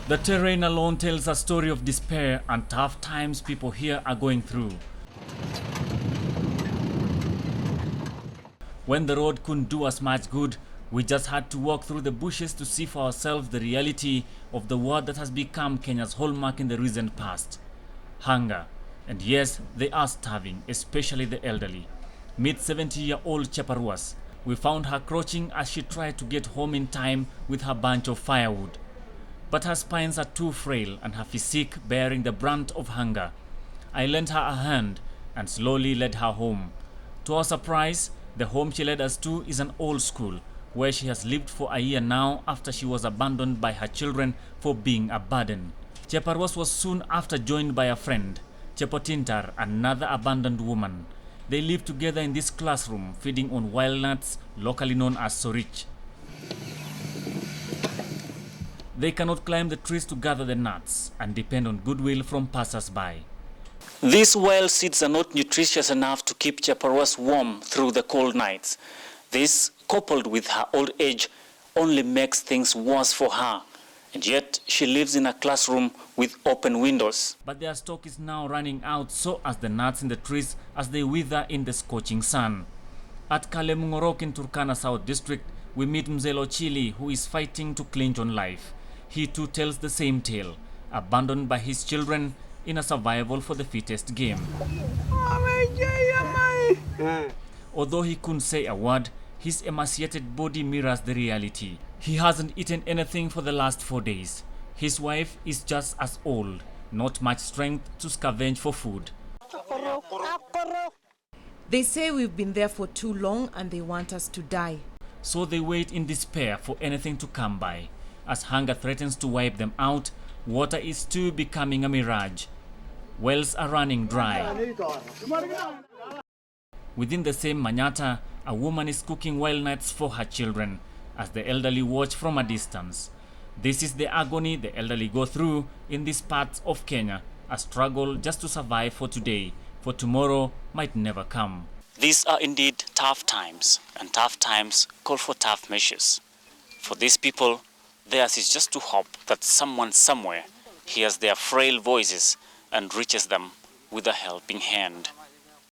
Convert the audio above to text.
The terrain alone tells a story of despair and tough times people here are going through. When the road couldn't do us much good, we just had to walk through the bushes to see for ourselves the reality of the war that has become Kenya's hallmark in the recent past. Hunger. And yes, they are starving, especially the elderly. Meet 70-year-old Cheparuas. We found her crouching as she tried to get home in time with her bunch of firewood. But her spines are too frail and her physique bearing the brunt of hunger. I lent her a hand and slowly led her home. To our surprise, the home she led us to is an old school, where she has lived for a year now after she was abandoned by her children for being a burden. Cheparuas was soon after joined by a friend, Chepotintar, another abandoned woman. They lived together in this classroom, feeding on wild nuts, locally known as sorich. They cannot climb the trees to gather the nuts and depend on goodwill from passers-by. These wild seeds are not nutritious enough to keep Cheparuas warm through the cold nights. This, coupled with her old age, only makes things worse for her. And yet, she lives in a classroom with open windows. But their stock is now running out, so as the nuts in the trees as they wither in the scorching sun. At Kalemungorok in Turkana South District, we meet Mzelo Chili, who is fighting to clinch on life. He too tells the same tale, abandoned by his children in a survival for the fittest game. Although he couldn't say a word, his emaciated body mirrors the reality. He hasn't eaten anything for the last 4 days. His wife is just as old, not much strength to scavenge for food. They say we've been there for too long and they want us to die. So they wait in despair for anything to come by. As hunger threatens to wipe them out, water is too becoming a mirage. Wells are running dry. Within the same Manyata, a woman is cooking wild nuts for her children as the elderly watch from a distance. This is the agony the elderly go through in these parts of Kenya, a struggle just to survive for today, for tomorrow might never come. These are indeed tough times, and tough times call for tough measures. For these people, theirs is just to hope that someone somewhere hears their frail voices and reaches them with a helping hand.